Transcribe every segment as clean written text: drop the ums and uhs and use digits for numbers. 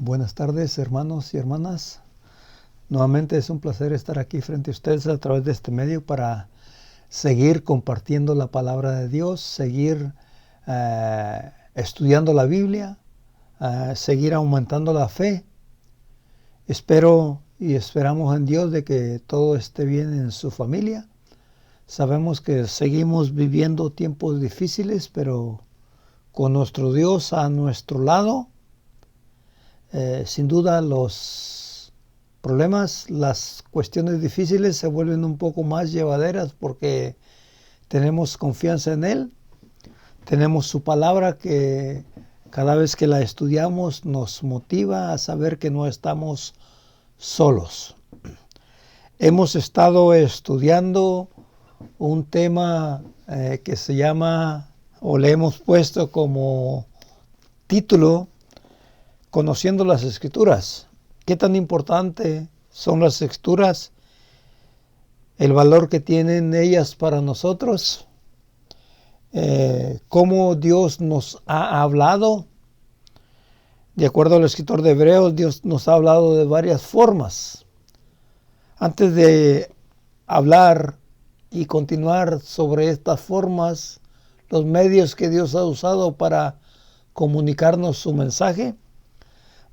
Buenas tardes, hermanos y hermanas. Nuevamente es un placer estar aquí frente a ustedes a través de este medio para seguir compartiendo la palabra de Dios, seguir estudiando la Biblia, seguir aumentando la fe. Espero y esperamos en Dios de que todo esté bien en su familia. Sabemos que seguimos viviendo tiempos difíciles, pero con nuestro Dios a nuestro lado, sin duda los problemas, las cuestiones difíciles se vuelven un poco más llevaderas porque tenemos confianza en Él. Tenemos su palabra que cada vez que la estudiamos nos motiva a saber que no estamos solos. Hemos estado estudiando un tema que se llama, o le hemos puesto como título, Conociendo las Escrituras. ¿Qué tan importante son las Escrituras? El valor que tienen ellas para nosotros. Cómo Dios nos ha hablado. De acuerdo al escritor de Hebreos, Dios nos ha hablado de varias formas. Antes de hablar y continuar sobre estas formas, los medios que Dios ha usado para comunicarnos su mensaje,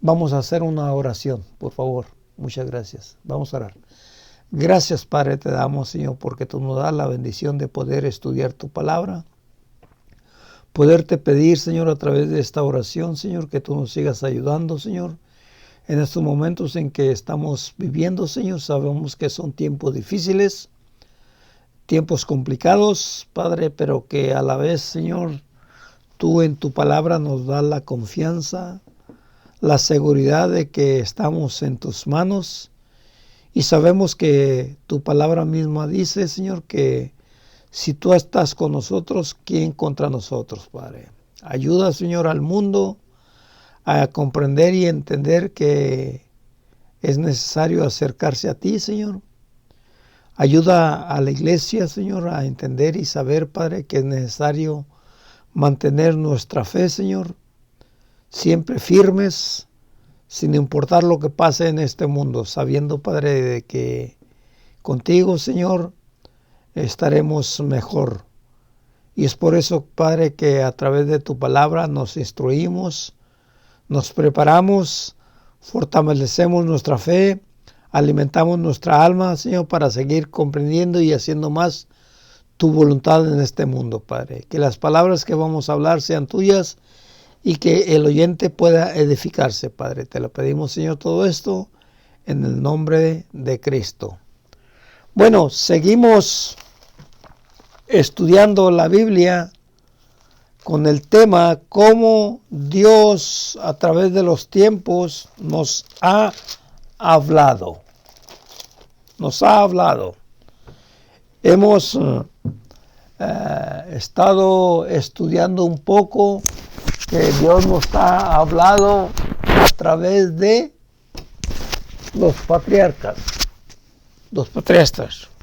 vamos a hacer una oración, por favor. Muchas gracias. Vamos a orar. Gracias, Padre, te damos, Señor, porque tú nos das la bendición de poder estudiar tu palabra. Poderte pedir, Señor, a través de esta oración, Señor, que tú nos sigas ayudando, Señor. En estos momentos en que estamos viviendo, Señor, sabemos que son tiempos difíciles, tiempos complicados, Padre, pero que a la vez, Señor, tú en tu palabra nos das la confianza, la seguridad de que estamos en tus manos, y sabemos que tu palabra misma dice, Señor, que si tú estás con nosotros, ¿quién contra nosotros, Padre? Ayuda, Señor, al mundo a comprender y entender que es necesario acercarse a ti, Señor. Ayuda a la iglesia, Señor, a entender y saber, Padre, que es necesario mantener nuestra fe, Señor, siempre firmes, sin importar lo que pase en este mundo, sabiendo, Padre, de que contigo, Señor, estaremos mejor. Y es por eso, Padre, que a través de tu palabra nos instruimos, nos preparamos, fortalecemos nuestra fe, alimentamos nuestra alma, Señor, para seguir comprendiendo y haciendo más tu voluntad en este mundo, Padre. Que las palabras que vamos a hablar sean tuyas y que el oyente pueda edificarse, Padre. Te lo pedimos, Señor, todo esto en el nombre de Cristo. Bueno, seguimos estudiando la Biblia con el tema cómo Dios a través de los tiempos nos ha hablado. Nos ha hablado. Hemos estado estudiando un poco que Dios nos ha hablado a través de los patriarcas,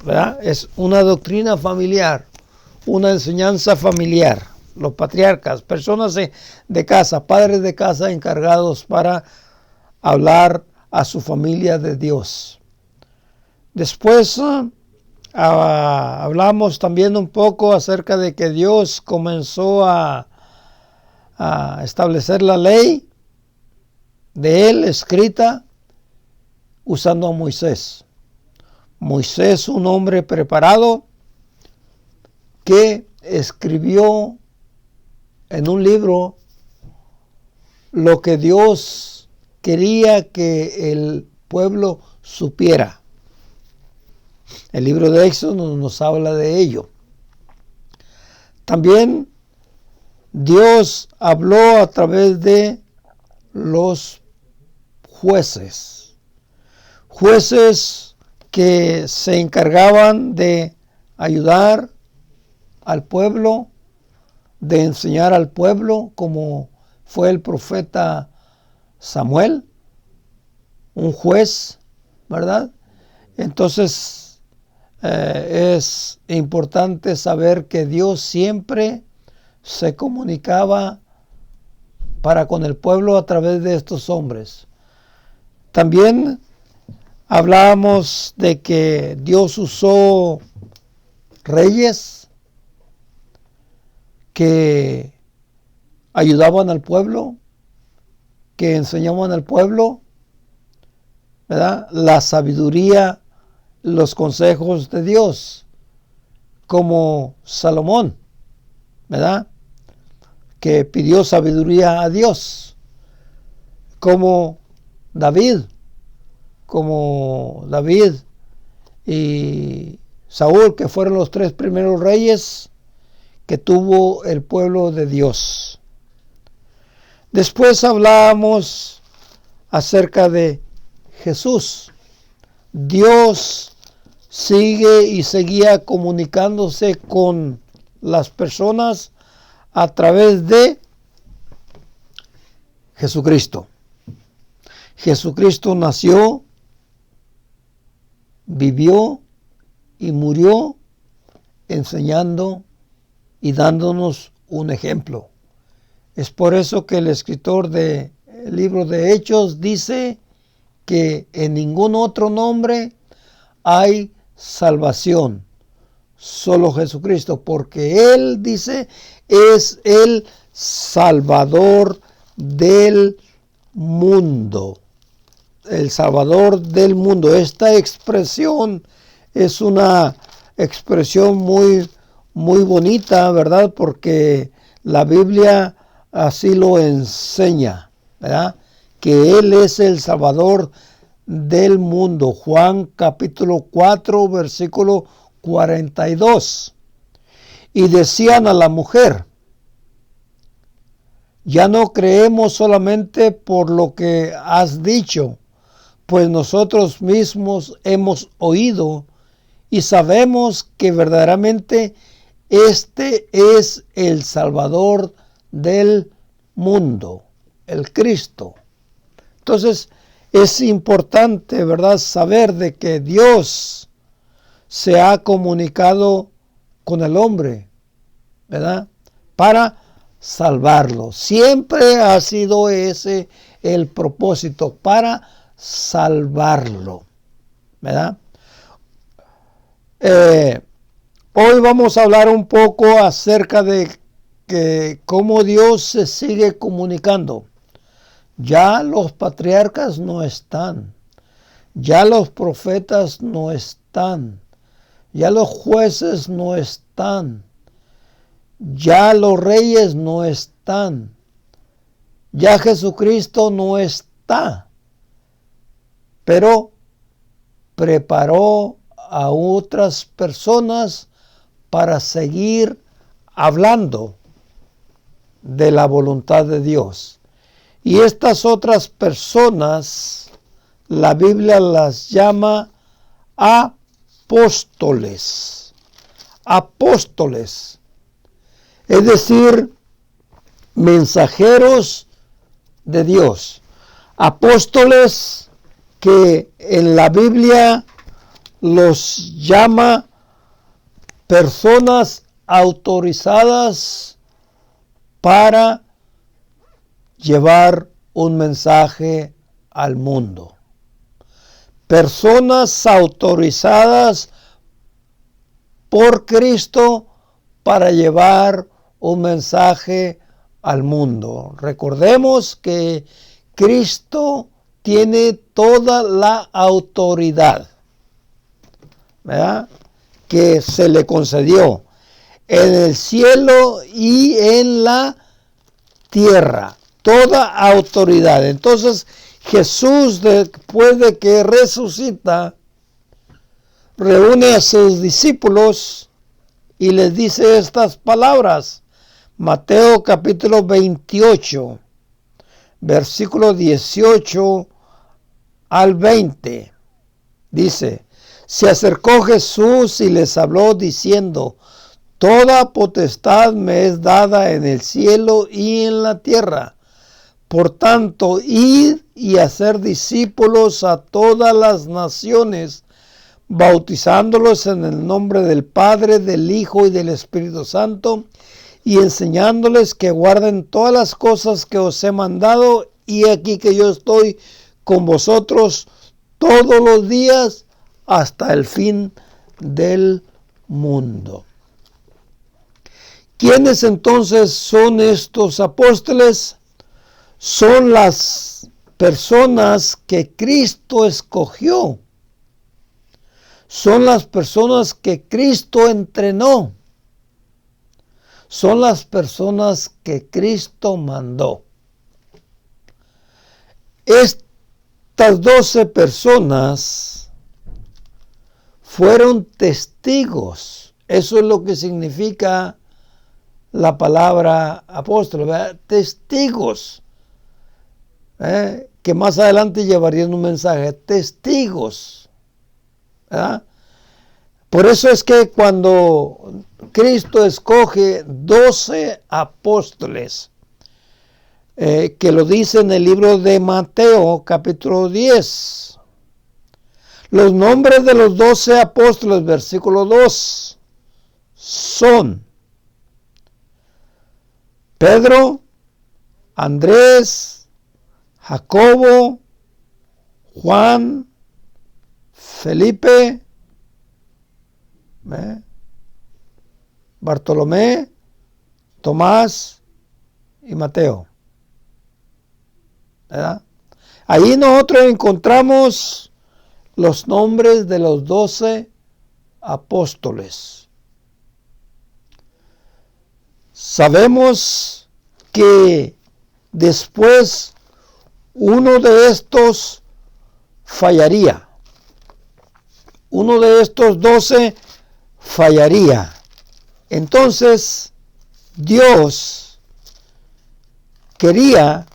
¿verdad? Es una doctrina familiar, una enseñanza familiar. Los patriarcas, personas de casa, padres de casa encargados para hablar a su familia de Dios. Después hablamos también un poco acerca de que Dios comenzó a establecer la ley de Él escrita usando a Moisés. Moisés, un hombre preparado que escribió en un libro lo que Dios quería que el pueblo supiera. El libro de Éxodo nos habla de ello. También Dios habló a través de los jueces. Jueces que se encargaban de ayudar al pueblo, de enseñar al pueblo, como fue el profeta Samuel, un juez, ¿verdad? Entonces es importante saber que Dios siempre se comunicaba para con el pueblo a través de estos hombres. También hablábamos de que Dios usó reyes que ayudaban al pueblo, que enseñaban al pueblo, ¿verdad?, la sabiduría, los consejos de Dios, como Salomón, ¿verdad?, que pidió sabiduría a Dios, como David y Saúl, que fueron los 3 primeros reyes que tuvo el pueblo de Dios. Después hablábamos acerca de Jesús. Dios sigue y seguía comunicándose con las personas a través de Jesucristo. Jesucristo nació, vivió y murió enseñando y dándonos un ejemplo. Es por eso que el escritor del libro de Hechos dice que en ningún otro nombre hay salvación, solo Jesucristo, porque Él, dice, es el Salvador del mundo. El Salvador del mundo. Esta expresión es una expresión muy bonita, ¿verdad? Porque la Biblia así lo enseña, ¿verdad?, que Él es el Salvador del mundo. Juan capítulo 4, versículo 42. Y decían a la mujer: ya no creemos solamente por lo que has dicho, pues nosotros mismos hemos oído y sabemos que verdaderamente este es el Salvador del mundo, el Cristo. Entonces es importante, ¿verdad?, saber de que Dios se ha comunicado con el hombre, ¿verdad?, para salvarlo. Siempre ha sido ese el propósito, para salvarlo, ¿verdad? Hoy vamos a hablar un poco acerca de cómo Dios se sigue comunicando. Ya los patriarcas no están, ya los profetas no están, ya los jueces no están, ya los reyes no están, ya Jesucristo no está, pero preparó a otras personas para seguir hablando de la voluntad de Dios. Y estas otras personas, la Biblia las llama apóstoles. Apóstoles. Es decir, mensajeros de Dios. Apóstoles que en la Biblia los llama personas autorizadas para llevar un mensaje al mundo. Personas autorizadas por Cristo para llevar un mensaje al mundo. Recordemos que Cristo tiene toda la autoridad, ¿verdad?, que se le concedió en el cielo y en la tierra. Toda autoridad. Entonces Jesús, después de que resucita, reúne a sus discípulos y les dice estas palabras. Mateo capítulo 28, versículo 18 al 20. Dice: se acercó Jesús y les habló diciendo: toda potestad me es dada en el cielo y en la tierra. Por tanto, id y hacer discípulos a todas las naciones, bautizándolos en el nombre del Padre, del Hijo y del Espíritu Santo, y enseñándoles que guarden todas las cosas que os he mandado, y aquí que yo estoy con vosotros todos los días hasta el fin del mundo. ¿Quiénes entonces son estos apóstoles? Son las personas que Cristo escogió. Son las personas que Cristo entrenó. Son las personas que Cristo mandó. Estas 12 personas fueron testigos. Eso es lo que significa la palabra apóstol, ¿verdad? Testigos. Que más adelante llevarían un mensaje. Testigos. ¿Verdad? Por eso es que cuando Cristo escoge 12 apóstoles, que lo dice en el libro de Mateo, capítulo 10. Los nombres de los 12 apóstoles, versículo 2, son Pedro, Andrés, Jacobo, Juan, Felipe, Bartolomé, Tomás y Mateo. ¿Verdad? Ahí nosotros encontramos los nombres de los 12 apóstoles. Sabemos que después uno de estos fallaría. Uno de estos 12 fallaría. Entonces, Dios quería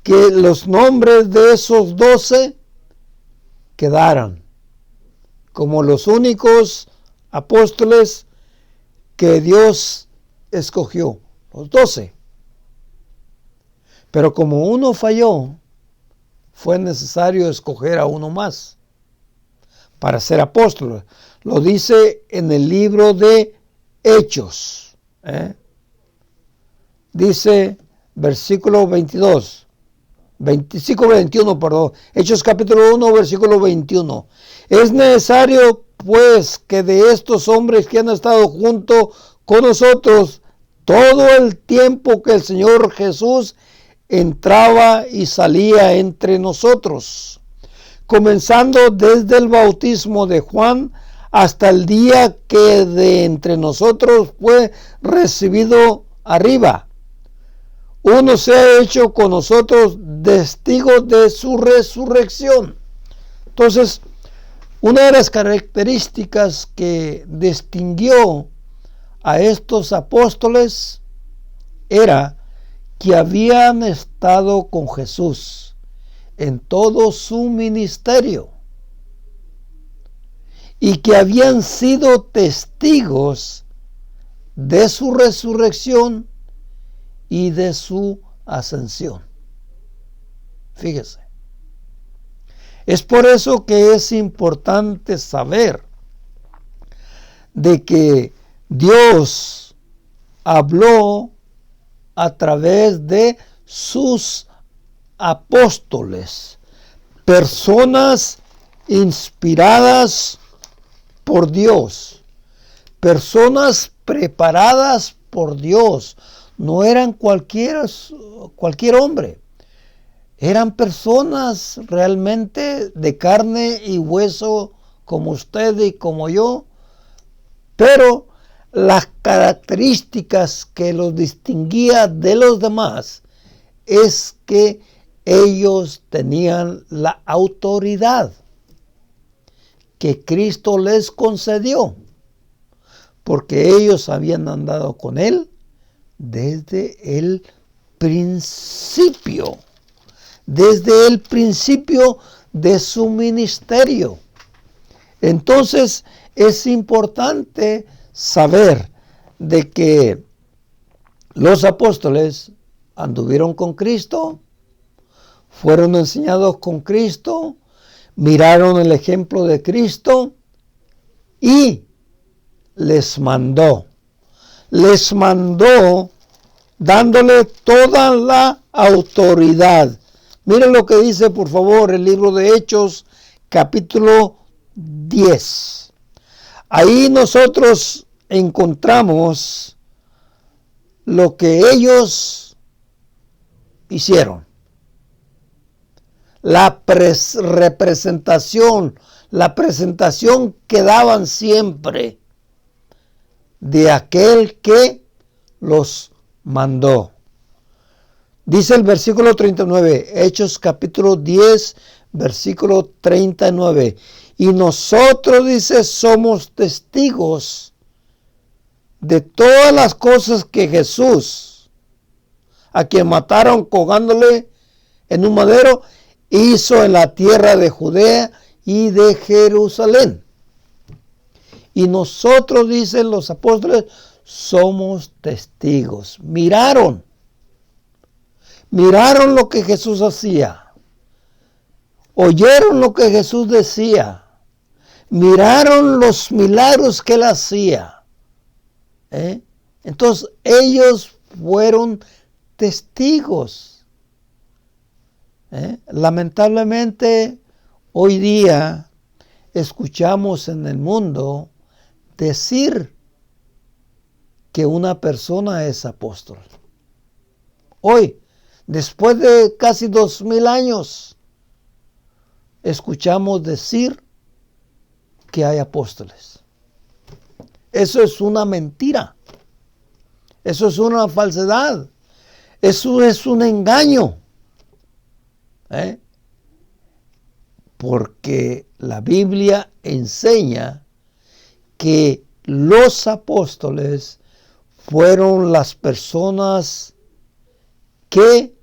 que los nombres de esos 12 quedaran como los únicos apóstoles que Dios escogió, los 12. Pero como uno falló, fue necesario escoger a uno más para ser apóstol. Lo dice en el libro de Hechos. Dice versículo 21, perdón. Hechos capítulo 1, versículo 21. Es necesario, pues, que de estos hombres que han estado junto con nosotros todo el tiempo que el Señor Jesús entraba y salía entre nosotros, comenzando desde el bautismo de Juan hasta el día que de entre nosotros fue recibido arriba. Uno se ha hecho con nosotros testigos de su resurrección. Entonces, una de las características que distinguió a estos apóstoles era que habían estado con Jesús en todo su ministerio y que habían sido testigos de su resurrección y de su ascensión. Fíjese. Es por eso que es importante saber de que Dios habló a través de sus apóstoles, personas inspiradas por Dios, personas preparadas por Dios. No eran cualquier hombre, eran personas realmente de carne y hueso como usted y como yo, pero las características que los distinguía de los demás es que ellos tenían la autoridad que Cristo les concedió, porque ellos habían andado con Él desde el principio de su ministerio. Entonces es importante saber de que los apóstoles anduvieron con Cristo, fueron enseñados con Cristo, miraron el ejemplo de Cristo y les mandó dándole toda la autoridad, Miren lo que dice, por favor, el libro de Hechos, capítulo 10. Ahí nosotros encontramos lo que ellos hicieron. La representación, la presentación que daban siempre de aquel que los mandó. Dice el versículo 39, Hechos capítulo 10, versículo 39. Y nosotros, dice, somos testigos de todas las cosas que Jesús, a quien mataron colgándole en un madero, hizo en la tierra de Judea y de Jerusalén. Y nosotros, dicen los apóstoles, somos testigos. Miraron lo que Jesús hacía. Oyeron lo que Jesús decía. Miraron los milagros que él hacía. Entonces ellos fueron testigos. Lamentablemente hoy día escuchamos en el mundo decir que una persona es apóstol. Hoy, después de casi 2000 años, escuchamos decir que hay apóstoles. Eso es una mentira. Eso es una falsedad. Eso es un engaño. Porque la Biblia enseña que los apóstoles fueron las personas que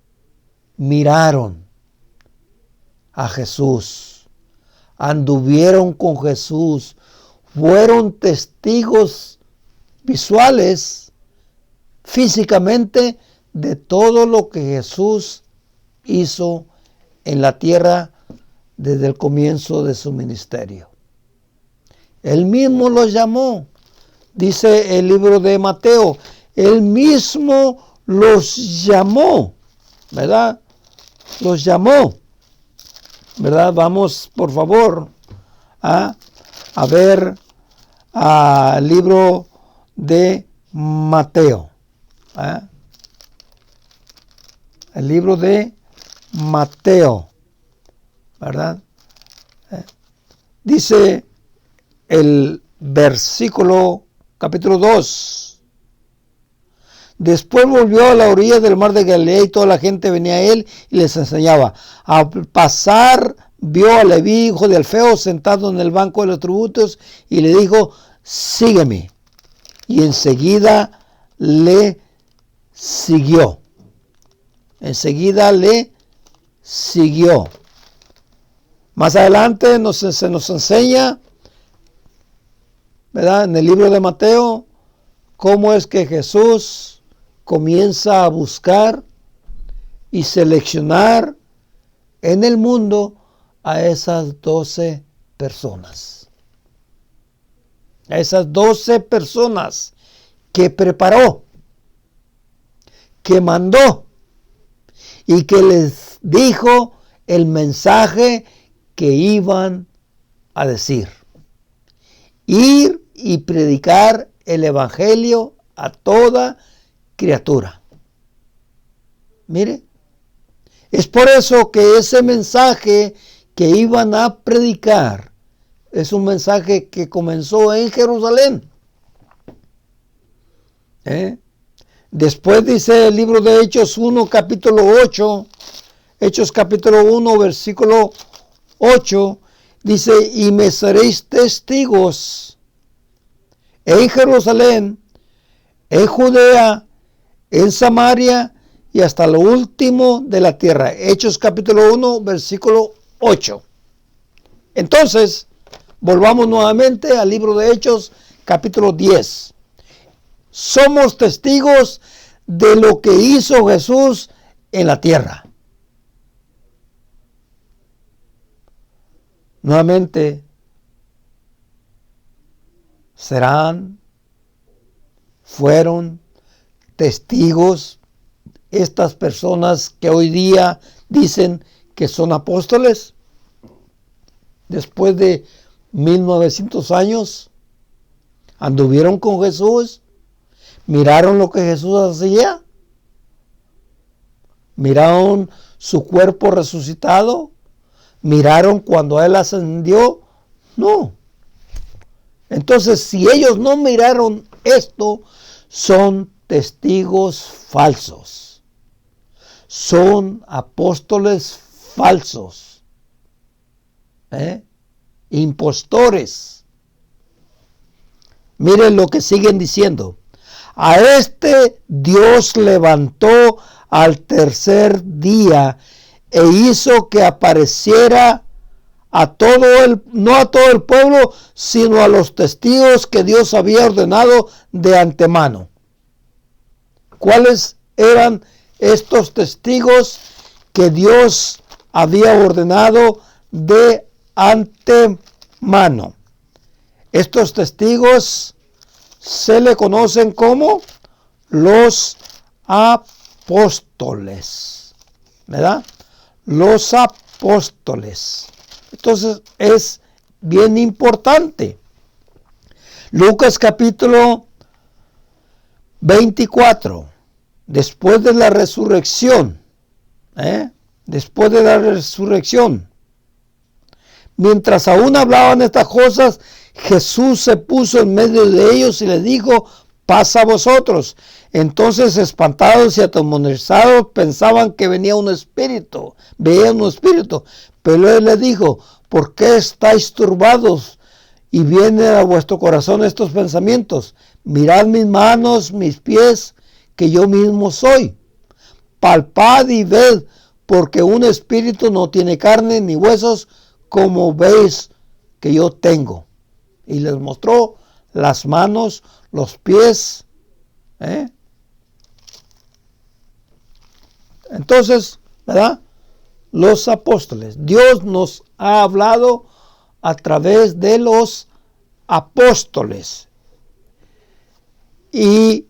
miraron a Jesús, anduvieron con Jesús, fueron testigos visuales, físicamente, de todo lo que Jesús hizo en la tierra desde el comienzo de su ministerio. Él mismo los llamó, dice el libro de Mateo, él mismo los llamó, ¿verdad? Los llamó, ¿verdad? Vamos, por favor, a ver al libro de Mateo. El libro de Mateo, ¿verdad? Dice el versículo, capítulo 2. Después volvió a la orilla del mar de Galilea y toda la gente venía a él y les enseñaba. Al pasar vio a Leví, hijo de Alfeo, sentado en el banco de los tributos y le dijo, sígueme. Y enseguida le siguió. Enseguida le siguió. Más adelante se nos enseña, ¿verdad? En el libro de Mateo, cómo es que Jesús comienza a buscar y seleccionar en el mundo a esas 12 personas. A esas 12 personas que preparó, que mandó y que les dijo el mensaje que iban a decir. Ir y predicar el evangelio a toda criatura. Mire, es por eso que ese mensaje que iban a predicar es un mensaje que comenzó en Jerusalén. Después dice el libro de Hechos 1, capítulo 8, Hechos capítulo 1, versículo 8, dice, y me seréis testigos en Jerusalén, en Judea, en Samaria y hasta lo último de la tierra. Hechos capítulo 1, versículo 8. Entonces, volvamos nuevamente al libro de Hechos capítulo 10. Somos testigos de lo que hizo Jesús en la tierra. Nuevamente, fueron testigos estas personas que hoy día dicen que son apóstoles después de 1900 años. Anduvieron con Jesús, miraron lo que Jesús hacía, miraron su cuerpo resucitado, miraron cuando Él ascendió. No. Entonces, si ellos no miraron esto, son testigos falsos. Son apóstoles falsos. Impostores. Miren lo que siguen diciendo. A este Dios levantó al tercer día e hizo que apareciera no a todo el pueblo, sino a los testigos que Dios había ordenado de antemano. ¿Cuáles eran estos testigos que Dios había ordenado de antemano? Estos testigos se le conocen como los apóstoles, ¿verdad? Los apóstoles. Entonces es bien importante. Lucas capítulo 24, después de la resurrección, mientras aún hablaban estas cosas, Jesús se puso en medio de ellos y les dijo: pasa a vosotros. Entonces, espantados y atemorizados, pensaban que veían un espíritu. Pero Él les dijo: ¿por qué estáis turbados y vienen a vuestro corazón estos pensamientos? Mirad mis manos, mis pies, que yo mismo soy. Palpad y ved, porque un espíritu no tiene carne ni huesos, como veis que yo tengo. Y les mostró las manos, los pies. Entonces, ¿verdad? Los apóstoles. Dios nos ha hablado a través de los apóstoles. Y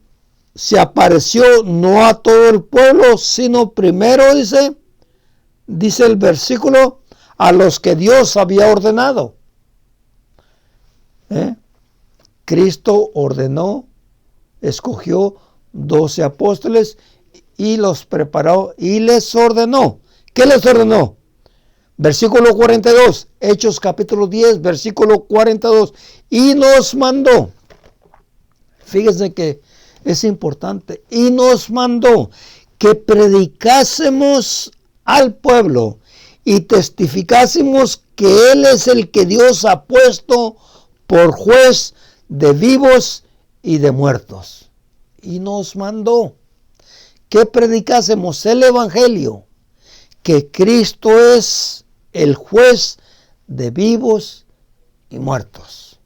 se apareció no a todo el pueblo, sino primero, dice el versículo, a los que Dios había ordenado. Cristo ordenó, escogió 12 apóstoles y los preparó y les ordenó. ¿Qué les ordenó? Versículo 42, Hechos capítulo 10, versículo 42. Y nos mandó. Fíjense que es importante. Y nos mandó que predicásemos al pueblo y testificásemos que Él es el que Dios ha puesto por juez de vivos y de muertos. Y nos mandó que predicásemos el evangelio, que Cristo es el juez de vivos y muertos.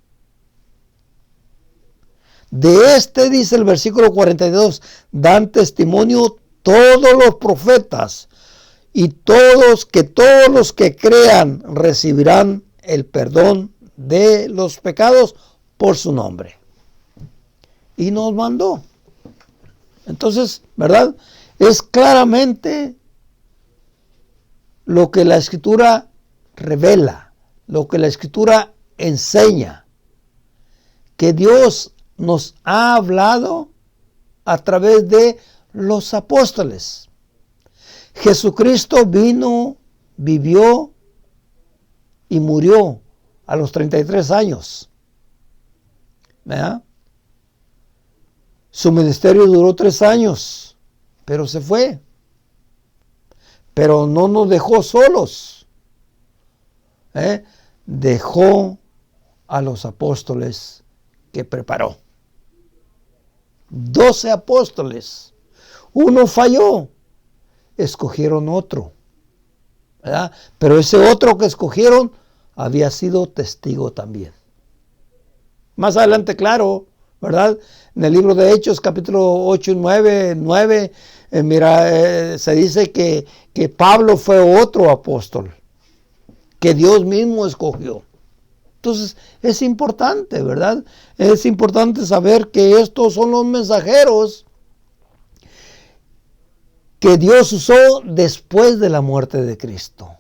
De este, dice el versículo 42, dan testimonio todos los profetas, y todos los que crean recibirán el perdón de los pecados por su nombre. Y nos mandó. Entonces, ¿verdad? Es claramente lo que la Escritura revela, lo que la Escritura enseña, que Dios nos ha hablado a través de los apóstoles. Jesucristo vino, vivió y murió a los 33 años. ¿Verdad? Su ministerio duró 3 años, pero se fue. Pero no nos dejó solos. Dejó a los apóstoles que preparó. 12 apóstoles. Uno falló. Escogieron otro. ¿Verdad? Pero ese otro que escogieron había sido testigo también. Más adelante, claro, ¿verdad? En el libro de Hechos, capítulo 8 y 9, se dice que Pablo fue otro apóstol, que Dios mismo escogió. Entonces, es importante, ¿verdad? Es importante saber que estos son los mensajeros que Dios usó después de la muerte de Cristo,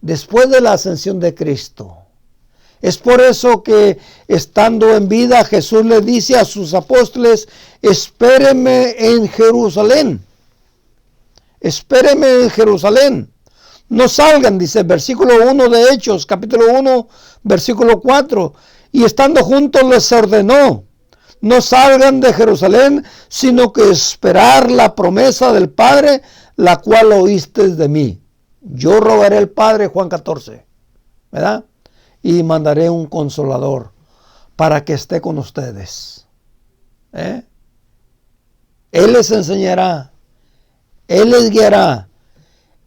después de la ascensión de Cristo. Es por eso que estando en vida Jesús le dice a sus apóstoles: espérenme en Jerusalén. Espérenme en Jerusalén. No salgan, dice el versículo 1 de Hechos, capítulo 1, versículo 4. Y estando juntos les ordenó: no salgan de Jerusalén, sino que esperar la promesa del Padre, la cual oísteis de mí. Yo rogaré al Padre, Juan 14, ¿verdad? Y mandaré un consolador para que esté con ustedes. Él les enseñará, Él les guiará,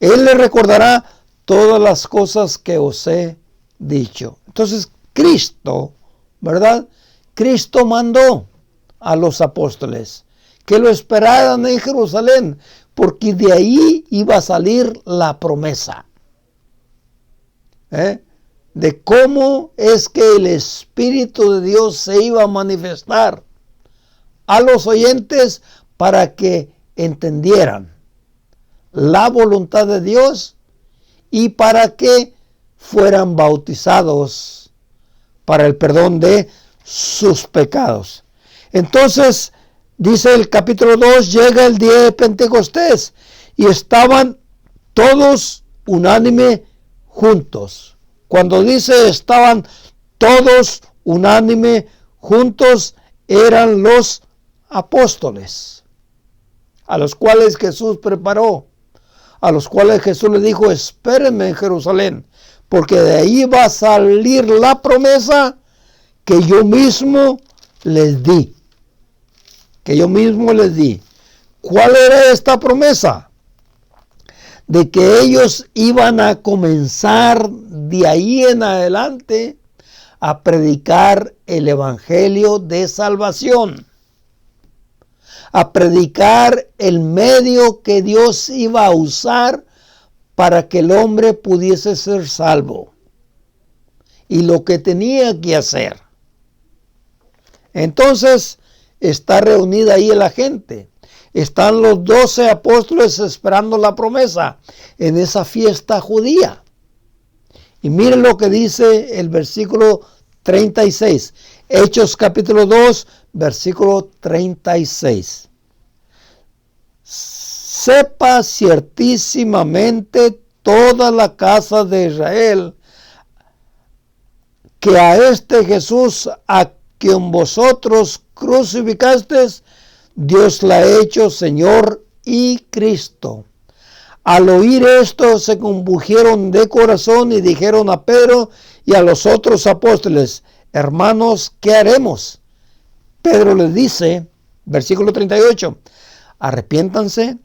Él les recordará todas las cosas que os he dicho. Entonces Cristo, ¿verdad? Cristo mandó a los apóstoles que lo esperaran en Jerusalén, porque de ahí iba a salir la promesa. De cómo es que el Espíritu de Dios se iba a manifestar a los oyentes para que entendieran la voluntad de Dios y para que fueran bautizados para el perdón de sus pecados. Entonces, dice el capítulo 2, llega el día de Pentecostés y estaban todos unánime juntos. Cuando dice estaban todos unánime juntos, eran los apóstoles, a los cuales Jesús preparó, a los cuales Jesús le dijo: espérenme en Jerusalén, porque de ahí va a salir la promesa que yo mismo les di. Que yo mismo les di. ¿Cuál era esta promesa? De que ellos iban a comenzar de ahí en adelante a predicar el evangelio de salvación, a predicar el medio que Dios iba a usar para que el hombre pudiese ser salvo y lo que tenía que hacer. Entonces está reunida ahí la gente. Están los 12 apóstoles esperando la promesa en esa fiesta judía. Y miren lo que dice el versículo 36. Hechos capítulo 2, versículo 36. Sepa ciertísimamente toda la casa de Israel que a este Jesús a quien vosotros crucificasteis, Dios la ha hecho Señor y Cristo. Al oír esto se compungieron de corazón y dijeron a Pedro y a los otros apóstoles: hermanos, ¿qué haremos? Pedro les dice, versículo 38, arrepiéntanse,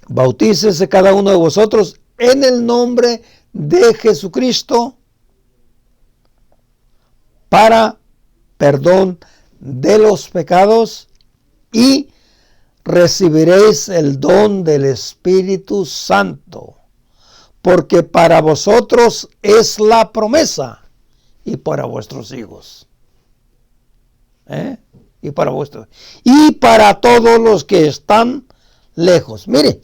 bautícese cada uno de vosotros en el nombre de Jesucristo para perdón de los pecados y recibiréis el don del Espíritu Santo, porque para vosotros es la promesa y para vuestros hijos. Y para todos los que están lejos. Mire,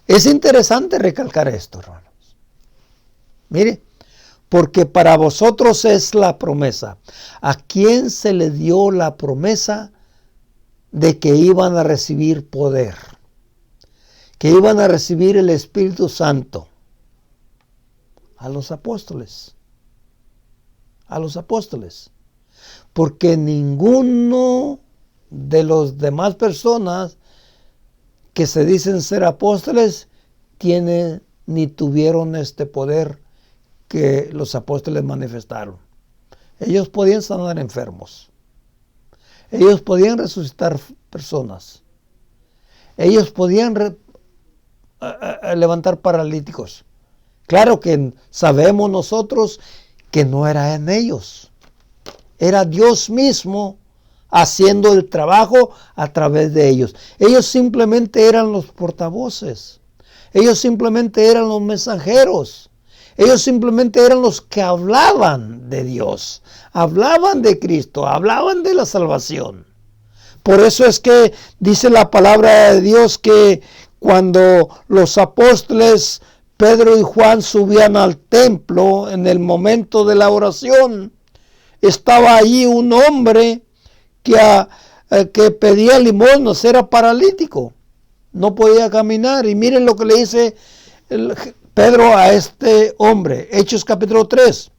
es interesante recalcar esto, hermanos. Mire, porque para vosotros es la promesa. ¿A quién se le dio la promesa de que iban a recibir poder? Que iban a recibir el Espíritu Santo. A los apóstoles. A los apóstoles. Porque ninguno de los demás personas que se dicen ser apóstoles tienen ni tuvieron este poder que los apóstoles manifestaron. Ellos podían sanar enfermos. Ellos podían resucitar personas. Ellos podían levantar paralíticos. Claro que sabemos nosotros que no era en ellos. Era Dios mismo haciendo el trabajo a través de ellos. Ellos simplemente eran los portavoces. Ellos simplemente eran los mensajeros. Ellos simplemente eran los que hablaban de Dios, hablaban de Cristo, hablaban de la salvación. Por eso es que dice la palabra de Dios que cuando los apóstoles Pedro y Juan subían al templo en el momento de la oración, estaba allí un hombre que pedía limosnas, era paralítico, no podía caminar. Y miren lo que le dice Pedro a este hombre, Hechos capítulo 3.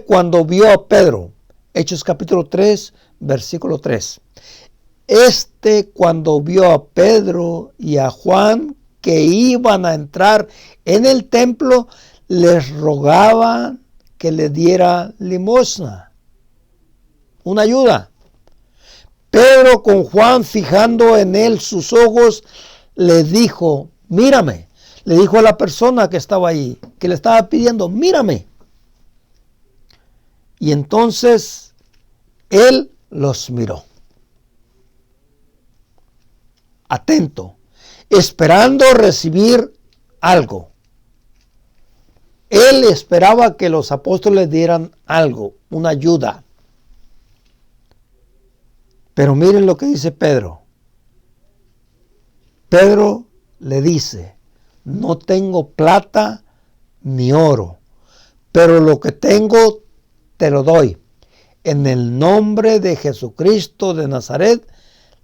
Cuando vio a Pedro, Hechos capítulo 3, versículo 3. Cuando vio a Pedro y a Juan que iban a entrar en el templo, les rogaba que le diera limosna, una ayuda. Pedro, con Juan fijando en él sus ojos, le dijo, mírame. Le dijo a la persona que estaba ahí, que le estaba pidiendo, mírame. Y entonces él los miró, atento, esperando recibir algo. Él esperaba que los apóstoles dieran algo, una ayuda. Pero miren lo que dice Pedro. Pedro le dice, no tengo plata ni oro, pero lo que tengo te lo doy. En el nombre de Jesucristo de Nazaret,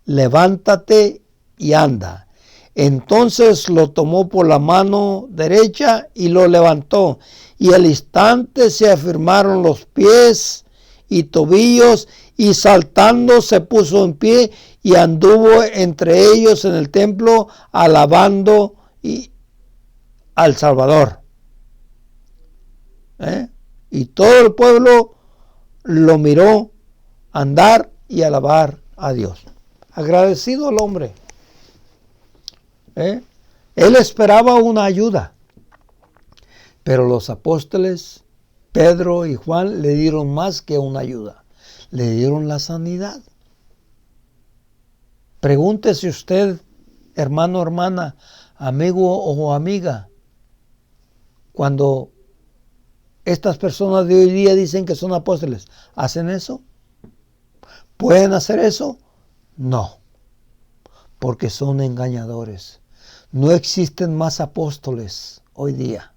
levántate y anda. Entonces lo tomó por la mano derecha y lo levantó. Y al instante se afirmaron los pies y tobillos, y saltando se puso en pie y anduvo entre ellos en el templo, alabando al Salvador. Y todo el pueblo lo miró andar y alabar a Dios. Agradecido el hombre. Él esperaba una ayuda, pero los apóstoles Pedro y Juan le dieron más que una ayuda, le dieron la sanidad. Pregúntese usted, hermano, hermana, amigo o amiga, cuando estas personas de hoy día dicen que son apóstoles, ¿hacen eso? ¿Pueden hacer eso? No, porque son engañadores. No existen más apóstoles hoy día,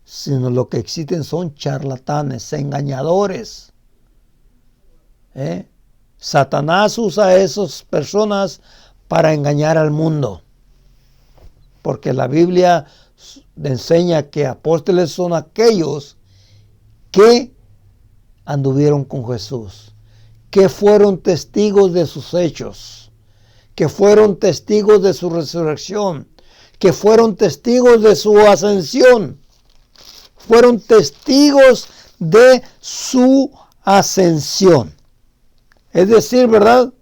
sino lo que existen son charlatanes, engañadores. Satanás usa a esas personas para engañar al mundo, porque la Biblia enseña que apóstoles son aquellos que anduvieron con Jesús, que fueron testigos de sus hechos, que fueron testigos de su resurrección, que fueron testigos de su ascensión, fueron testigos de su ascensión. Es decir, ¿verdad?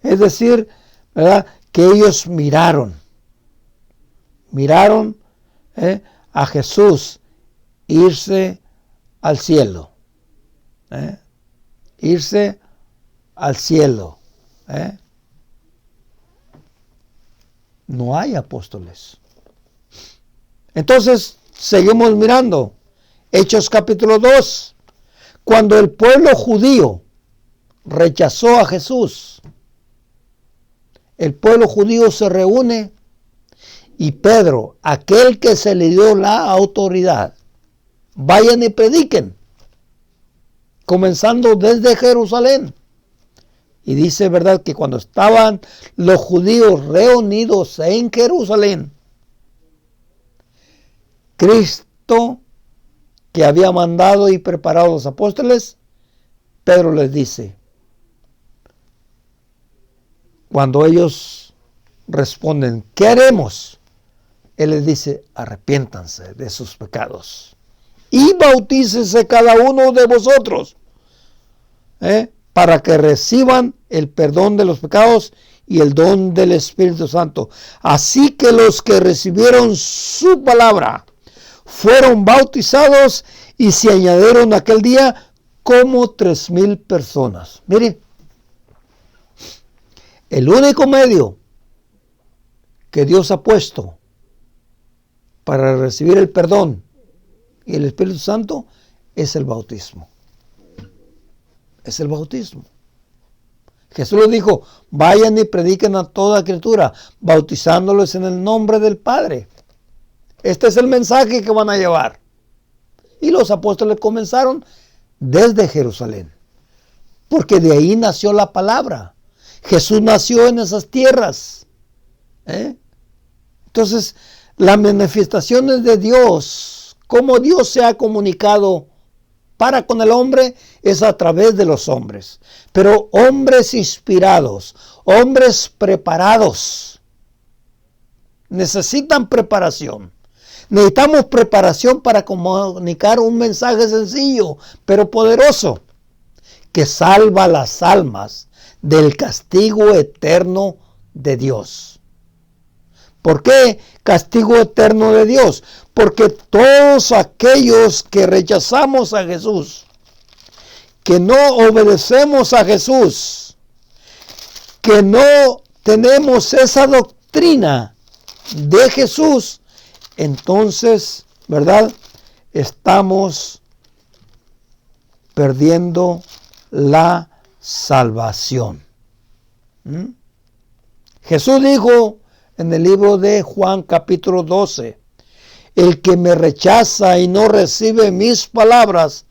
Es decir, ¿verdad? Que ellos miraron a Jesús irse al cielo. Irse al cielo. No hay apóstoles. Entonces, seguimos mirando. Hechos capítulo 2. Cuando el pueblo judío rechazó a Jesús, el pueblo judío se reúne y Pedro, aquel que se le dio la autoridad, vayan y prediquen, comenzando desde Jerusalén. Y dice, ¿verdad?, que cuando estaban los judíos reunidos en Jerusalén, Cristo, que había mandado y preparado a los apóstoles, Pedro les dice, cuando ellos responden, ¿qué haremos? Él les dice, arrepiéntanse de sus pecados y bautícese cada uno de vosotros, para que reciban el perdón de los pecados y el don del Espíritu Santo. Así que los que recibieron su palabra fueron bautizados y se añadieron aquel día como 3,000 personas. Miren, el único medio que Dios ha puesto para recibir el perdón y el Espíritu Santo es el bautismo. es el bautismo. Jesús les dijo, vayan y prediquen a toda criatura, bautizándolos en el nombre del Padre. Este es el mensaje que van a llevar. Y los apóstoles comenzaron desde Jerusalén, porque de ahí nació la palabra. Jesús nació en esas tierras. Entonces, las manifestaciones de Dios, cómo Dios se ha comunicado para con el hombre, es a través de los hombres. Pero hombres inspirados, hombres preparados, necesitan preparación. Necesitamos preparación para comunicar un mensaje sencillo, pero poderoso, que salva las almas del castigo eterno de Dios. ¿Por qué castigo eterno de Dios? Porque todos aquellos que rechazamos a Jesús, que no obedecemos a Jesús, que no tenemos esa doctrina de Jesús, entonces, ¿verdad? Estamos perdiendo la salvación. Jesús dijo en el libro de Juan capítulo 12, el que me rechaza y no recibe mis palabras,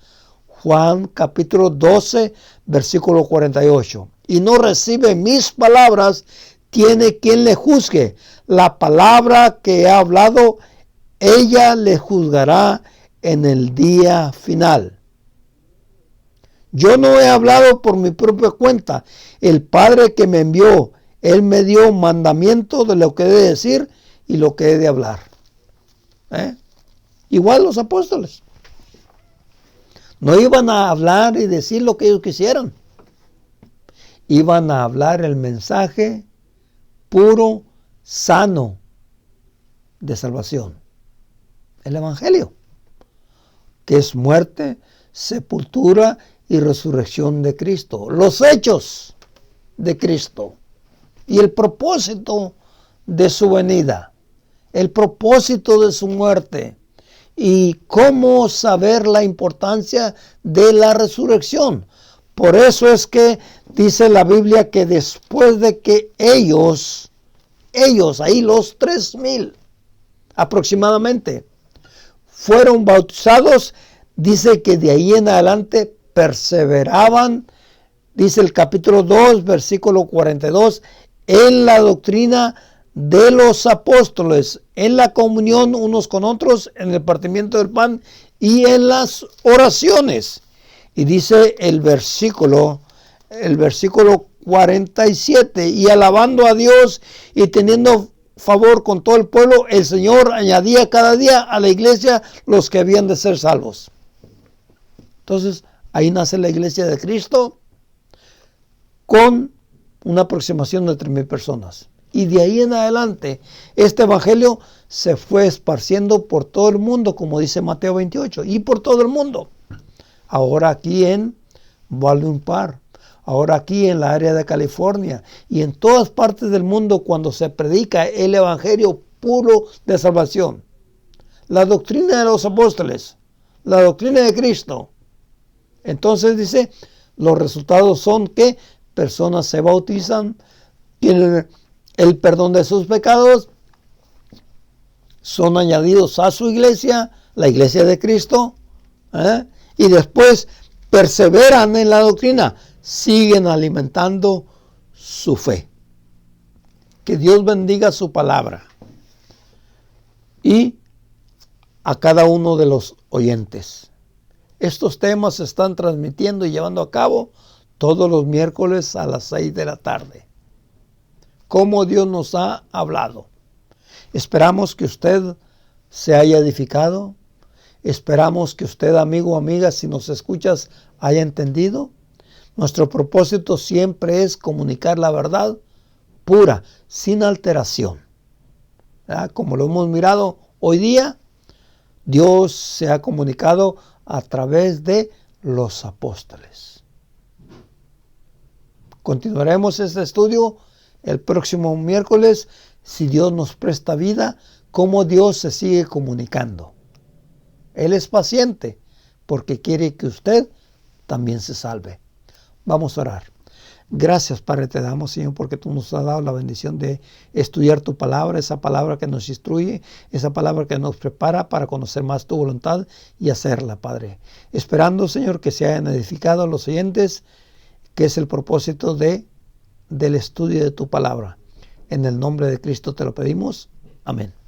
Juan capítulo 12, versículo 48, y no recibe mis palabras, tiene quien le juzgue. La palabra que he hablado, ella le juzgará en el día final. Yo no he hablado por mi propia cuenta. El Padre que me envió, Él me dio mandamiento de lo que he de decir y lo que he de hablar. Igual los apóstoles. No iban a hablar y decir lo que ellos quisieran. Iban a hablar el mensaje puro, sano, de salvación. El Evangelio, que es muerte, sepultura y resurrección de Cristo. Los hechos de Cristo y el propósito de su venida, el propósito de su muerte y cómo saber la importancia de la resurrección. Por eso es que dice la Biblia que después de que ellos, ahí los 3,000 aproximadamente, fueron bautizados, dice que de ahí en adelante perseveraban, dice el capítulo 2, versículo 42, en la doctrina de los apóstoles, en la comunión unos con otros, en el partimiento del pan y en las oraciones. Y dice el versículo 47, y alabando a Dios y teniendo favor con todo el pueblo, el Señor añadía cada día a la iglesia los que habían de ser salvos. Entonces, ahí nace la iglesia de Cristo con una aproximación de 3,000 personas. Y de ahí en adelante, este evangelio se fue esparciendo por todo el mundo, como dice Mateo 28, y por todo el mundo. Ahora aquí en Baldwin Park, ahora aquí en la área de California y en todas partes del mundo cuando se predica el evangelio puro de salvación. La doctrina de los apóstoles, la doctrina de Cristo. Entonces dice, los resultados son que personas se bautizan, tienen el perdón de sus pecados, son añadidos a su iglesia, la iglesia de Cristo, y después perseveran en la doctrina, siguen alimentando su fe. Que Dios bendiga su palabra y a cada uno de los oyentes. Estos temas se están transmitiendo y llevando a cabo todos los miércoles a las 6 de la tarde. Cómo Dios nos ha hablado. Esperamos que usted se haya edificado. Esperamos que usted, amigo o amiga, si nos escuchas, haya entendido. Nuestro propósito siempre es comunicar la verdad pura, sin alteración. Como lo hemos mirado hoy día, Dios se ha comunicado a través de los apóstoles. Continuaremos este estudio el próximo miércoles, si Dios nos presta vida, cómo Dios se sigue comunicando. Él es paciente porque quiere que usted también se salve. Vamos a orar. Gracias, Padre, te damos, Señor, porque tú nos has dado la bendición de estudiar tu palabra, esa palabra que nos instruye, esa palabra que nos prepara para conocer más tu voluntad y hacerla, Padre. Esperando, Señor, que se hayan edificado los oyentes, que es el propósito del estudio de tu palabra. En el nombre de Cristo te lo pedimos. Amén.